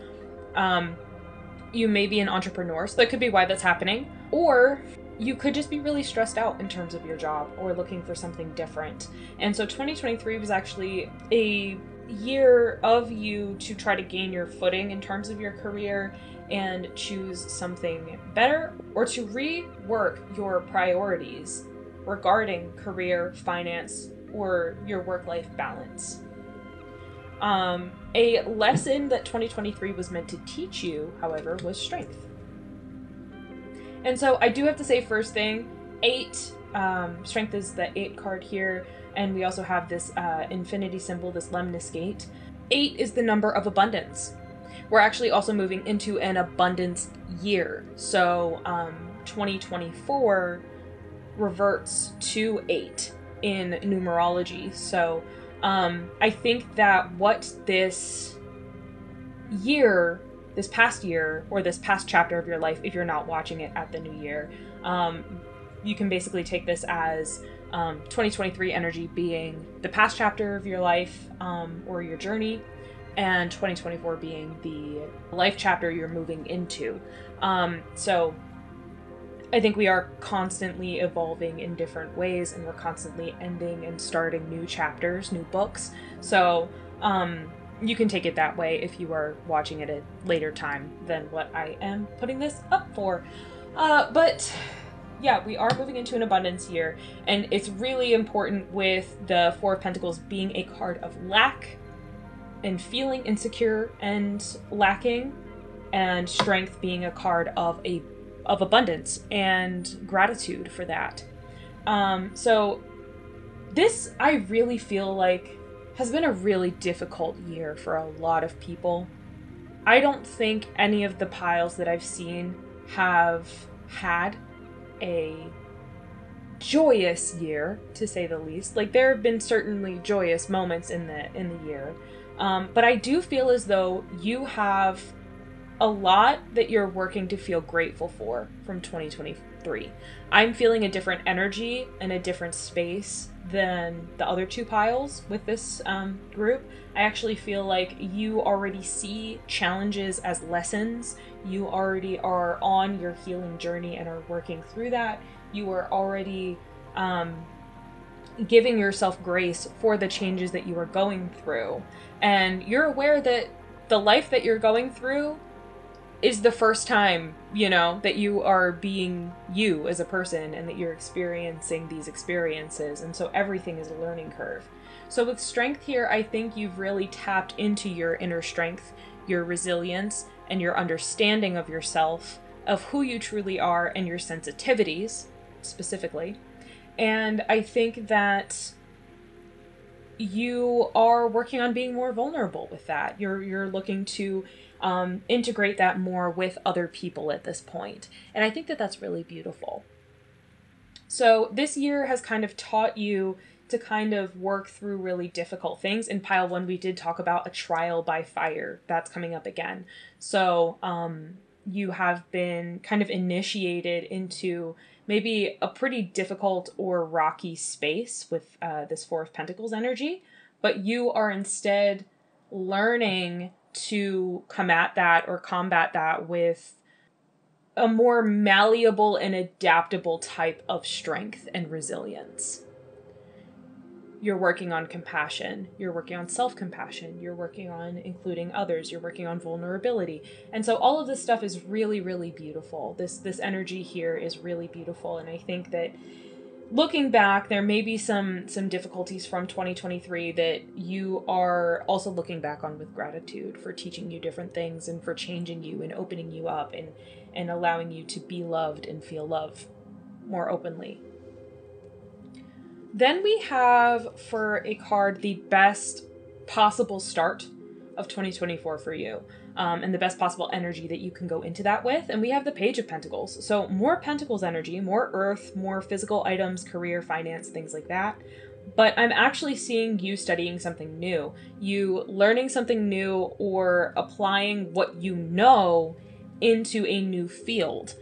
You may be an entrepreneur, so that could be why that's happening. Or you could just be really stressed out in terms of your job or looking for something different. And so 2023 was actually a year of you to try to gain your footing in terms of your career and choose something better, or to rework your priorities regarding career, finance, or your work-life balance. A lesson that 2023 was meant to teach you, however, was strength. And so I do have to say, first thing, 8, strength is the 8 card here, and we also have this infinity symbol, this lemniscate. 8 is the number of abundance. We're actually also moving into an abundance year. So 2024 reverts to 8 in numerology. So I think that what this year, this past year, or this past chapter of your life, if you're not watching it at the new year, you can basically take this as 2023 energy being the past chapter of your life or your journey, and 2024 being the life chapter you're moving into. So I think we are constantly evolving in different ways, and we're constantly ending and starting new chapters, new books. So you can take it that way if you are watching at a later time than what I am putting this up for. But yeah, we are moving into an abundance year, and it's really important with the Four of Pentacles being a card of lack and feeling insecure and lacking, and strength being a card of abundance and gratitude for that. So this, I really feel like, has been a really difficult year for a lot of people. I don't think any of the piles that I've seen have had a joyous year, to say the least. Like, there have been certainly joyous moments in the year, but I do feel as though you have a lot that you're working to feel grateful for from 2023. I'm feeling a different energy and a different space than the other two piles with this group. I actually feel like you already see challenges as lessons. You already are on your healing journey and are working through that. You are already giving yourself grace for the changes that you are going through. And you're aware that the life that you're going through is the first time, you know, that you are being you as a person, and that you're experiencing these experiences. And so everything is a learning curve. So with strength here, I think you've really tapped into your inner strength, your resilience, and your understanding of yourself, of who you truly are, and your sensitivities specifically. And I think that you are working on being more vulnerable with that. You're looking to integrate that more with other people at this point. And I think that that's really beautiful. So this year has kind of taught you to kind of work through really difficult things. In pile 1, we did talk about a trial by fire. That's coming up again. So you have been kind of initiated into maybe a pretty difficult or rocky space with this Four of Pentacles energy, but you are instead learning to come at that or combat that with a more malleable and adaptable type of strength and resilience. You're working on compassion. You're working on self-compassion. You're working on including others. You're working on vulnerability. And so all of this stuff is really, really beautiful. This energy here is really beautiful. And I think that looking back, there may be some difficulties from 2023 that you are also looking back on with gratitude for teaching you different things and for changing you and opening you up and allowing you to be loved and feel love more openly. Then we have for a card the best possible start of 2024 for you. And the best possible energy that you can go into that with. And we have the Page of Pentacles. So more Pentacles energy, more earth, more physical items, career, finance, things like that. But I'm actually seeing you studying something new. You learning something new or applying what you know into a new field.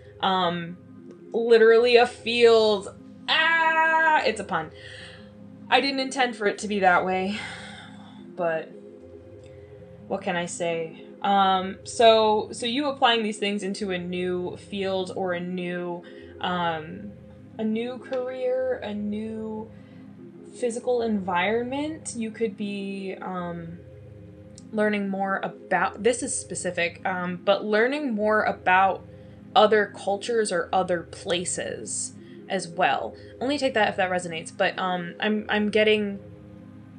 Literally a field. It's a pun. I didn't intend for it to be that way. But what can I say? So you applying these things into a new field or a new career, a new physical environment. You could be learning more about, this is specific, but learning more about other cultures or other places as well. Only take that if that resonates, but I'm getting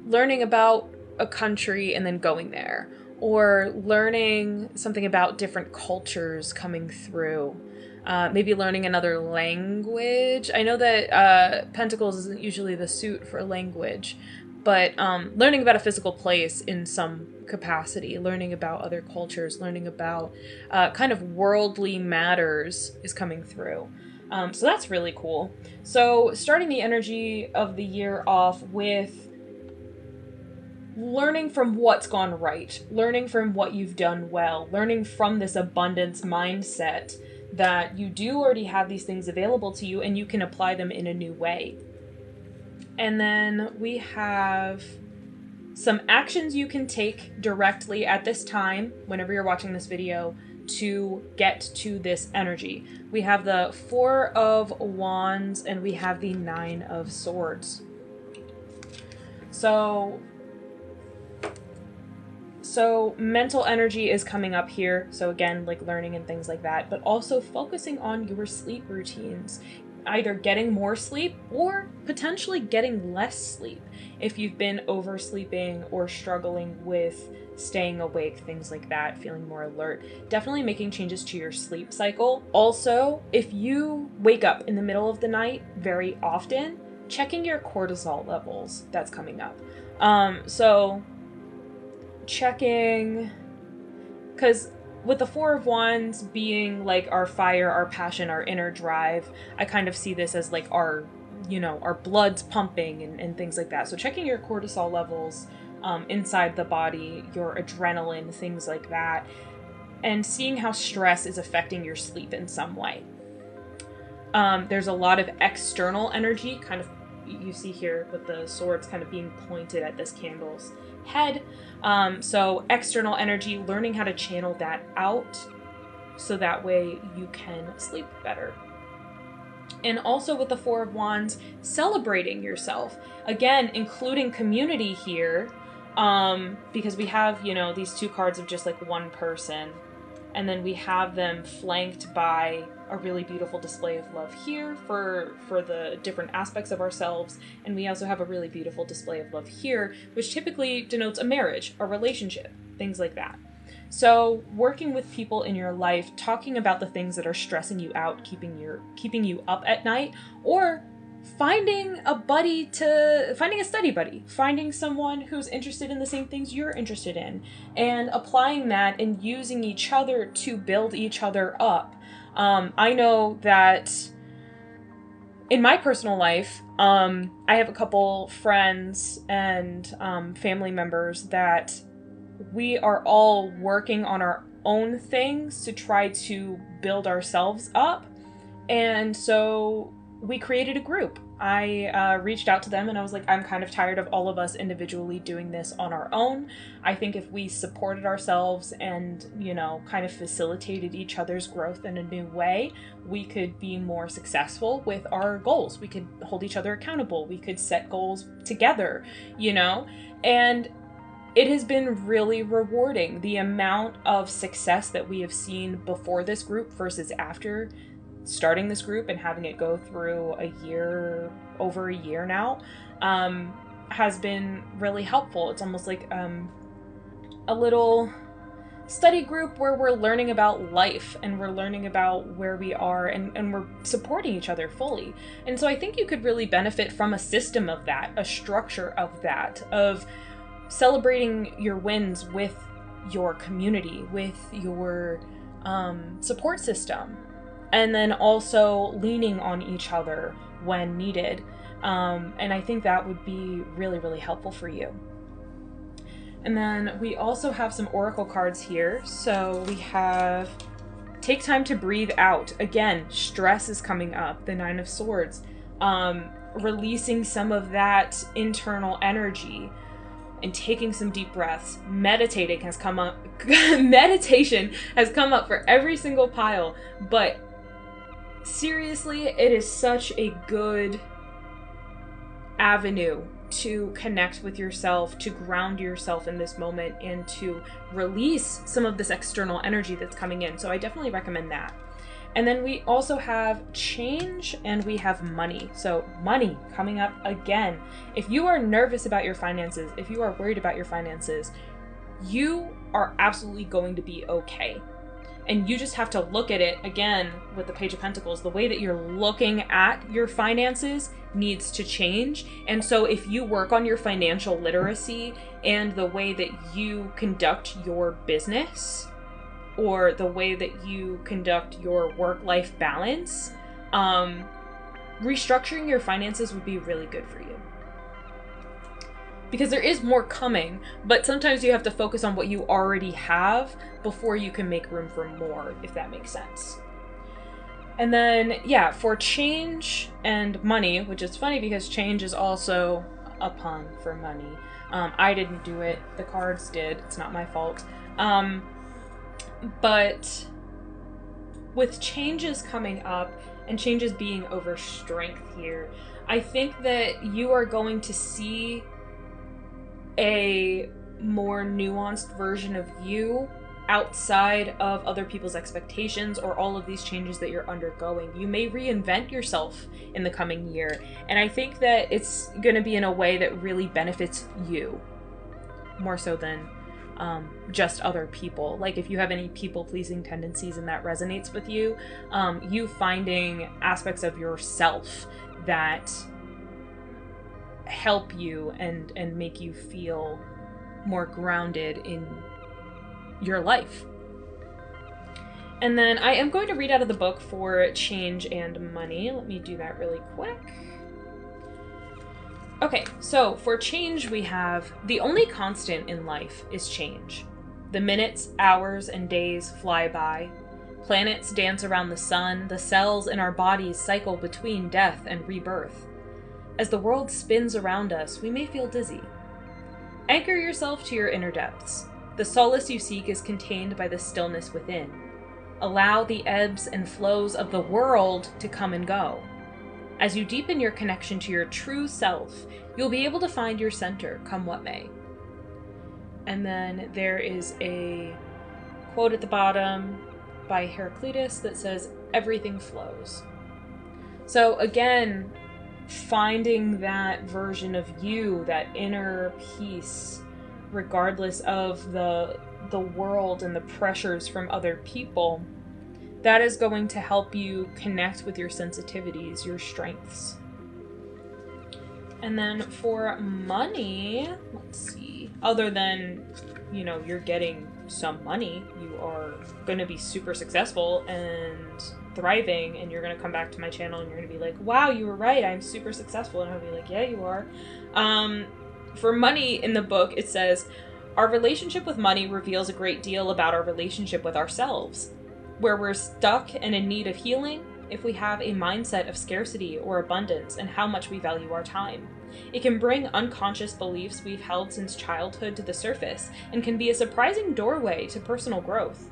learning about a country and then going there, or learning something about different cultures coming through. Maybe learning another language. I know that Pentacles isn't usually the suit for language, but learning about a physical place in some capacity, learning about other cultures, learning about kind of worldly matters is coming through. So that's really cool. So starting the energy of the year off with learning from what's gone right, learning from what you've done well, learning from this abundance mindset that you do already have these things available to you and you can apply them in a new way. And then we have some actions you can take directly at this time, whenever you're watching this video, to get to this energy. We have the Four of Wands and we have the Nine of Swords. So mental energy is coming up here. So again, like learning and things like that, but also focusing on your sleep routines, either getting more sleep or potentially getting less sleep if you've been oversleeping or struggling with staying awake, things like that, feeling more alert. Definitely making changes to your sleep cycle. Also, if you wake up in the middle of the night very often, checking your cortisol levels, that's coming up. So checking, because with the Four of Wands being like our fire, our passion, our inner drive, I kind of see this as like our blood's pumping and things like that. So checking your cortisol levels inside the body, your adrenaline, things like that, and seeing how stress is affecting your sleep in some way. There's a lot of external energy, kind of, you see here with the swords kind of being pointed at this candle's head. So external energy, learning how to channel that out so that way you can sleep better. And also with the Four of Wands, celebrating yourself. Again, including community here, because we have, these two cards of just like one person, and then we have them flanked by a really beautiful display of love here for the different aspects of ourselves. And we also have a really beautiful display of love here, which typically denotes a marriage, a relationship, things like that. So working with people in your life, talking about the things that are stressing you out, keeping you up at night, or finding a study buddy, finding someone who's interested in the same things you're interested in, and applying that and using each other to build each other up. I know that in my personal life, I have a couple friends and family members that we are all working on our own things to try to build ourselves up. And so we created a group. I reached out to them and I was like, I'm kind of tired of all of us individually doing this on our own. I think if we supported ourselves and, kind of facilitated each other's growth in a new way, we could be more successful with our goals. We could hold each other accountable. We could set goals together, and it has been really rewarding. The amount of success that we have seen before this group versus after starting this group and having it go through over a year now, has been really helpful. It's almost like a little study group where we're learning about life and we're learning about where we are and we're supporting each other fully. And so I think you could really benefit from a system of that, a structure of that, of celebrating your wins with your community, with your support system. And then also leaning on each other when needed. And I think that would be really, really helpful for you. And then we also have some oracle cards here. So we have take time to breathe out. Again, stress is coming up. The 9 of Swords. Releasing some of that internal energy and taking some deep breaths. Meditating has come up. Meditation has come up for every single pile. But seriously, it is such a good avenue to connect with yourself, to ground yourself in this moment, and to release some of this external energy that's coming in. So I definitely recommend that. And then we also have change and we have money. So money coming up again. If you are nervous about your finances, if you are worried about your finances, you are absolutely going to be okay. And you just have to look at it, again, with the Page of Pentacles. The way that you're looking at your finances needs to change. And so if you work on your financial literacy and the way that you conduct your business, or the way that you conduct your work-life balance, restructuring your finances would be really good for you. Because there is more coming, but sometimes you have to focus on what you already have before you can make room for more, if that makes sense. And then, yeah, for change and money, which is funny because change is also a pun for money. I didn't do it. The cards did. It's not my fault. But with changes coming up and changes being over strength here, I think that you are going to see a more nuanced version of you outside of other people's expectations or all of these changes that you're undergoing. You may reinvent yourself in the coming year, and I think that it's going to be in a way that really benefits you more so than just other people. Like if you have any people-pleasing tendencies and that resonates with you, you finding aspects of yourself that help you and make you feel more grounded in your life. And then I am going to read out of the book for change and money. Let me do that really quick. Okay, so for change we have, the only constant in life is change. The minutes, hours, and days fly by. Planets dance around the sun. The cells in our bodies cycle between death and rebirth. As the world spins around us, we may feel dizzy. Anchor yourself to your inner depths. The solace you seek is contained by the stillness within. Allow the ebbs and flows of the world to come and go. As you deepen your connection to your true self, you'll be able to find your center, come what may. And then there is a quote at the bottom by Heraclitus that says, "Everything flows." So again, finding that version of you, that inner peace, regardless of the world and the pressures from other people, that is going to help you connect with your sensitivities, your strengths. And then for money, let's see, other than, you know, you're getting some money, you are going to be super successful and thriving, and you're going to come back to my channel and you're going to be like, wow, you were right, I'm super successful. And I'll be like, yeah, you are. For money in the book, it says, our relationship with money reveals a great deal about our relationship with ourselves. Where we're stuck and in need of healing, if we have a mindset of scarcity or abundance and how much we value our time. It can bring unconscious beliefs we've held since childhood to the surface and can be a surprising doorway to personal growth.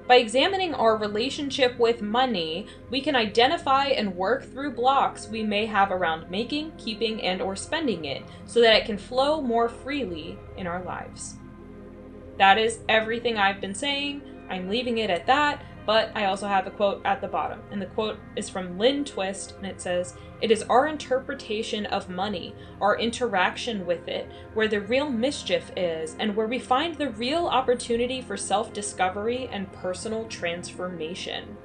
By examining our relationship with money, we can identify and work through blocks we may have around making, keeping, and or spending it so that it can flow more freely in our lives. That is everything I've been saying. I'm leaving it at that. But I also have a quote at the bottom, and the quote is from Lynn Twist, and it says, "It is our interpretation of money, our interaction with it, where the real mischief is, and where we find the real opportunity for self-discovery and personal transformation."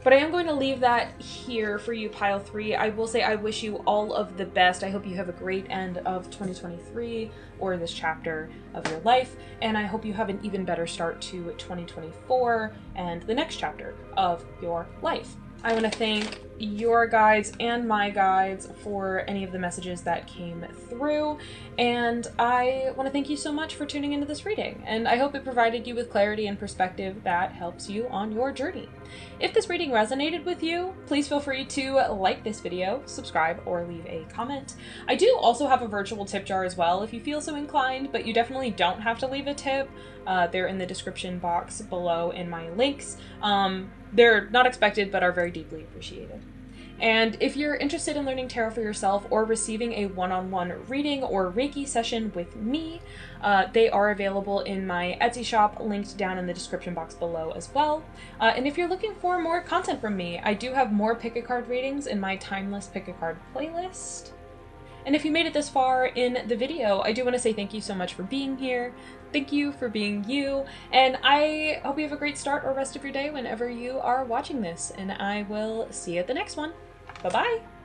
But I am going to leave that here for you, Pile 3. I will say I wish you all of the best. I hope you have a great end of 2023 or this chapter of your life. And I hope you have an even better start to 2024 and the next chapter of your life. I want to thank your guides and my guides for any of the messages that came through. And I want to thank you so much for tuning into this reading. And I hope it provided you with clarity and perspective that helps you on your journey. If this reading resonated with you, please feel free to like this video, subscribe, or leave a comment. I do also have a virtual tip jar as well if you feel so inclined, but you definitely don't have to leave a tip. They're in the description box below in my links. They're not expected, but are very deeply appreciated. And if you're interested in learning tarot for yourself or receiving a one-on-one reading or Reiki session with me, they are available in my Etsy shop, linked down in the description box below as well. And if you're looking for more content from me, I do have more pick-a-card readings in my Timeless Pick-a-Card playlist. And if you made it this far in the video, I do want to say thank you so much for being here. Thank you for being you. And I hope you have a great start or rest of your day whenever you are watching this. And I will see you at the next one. Bye-bye.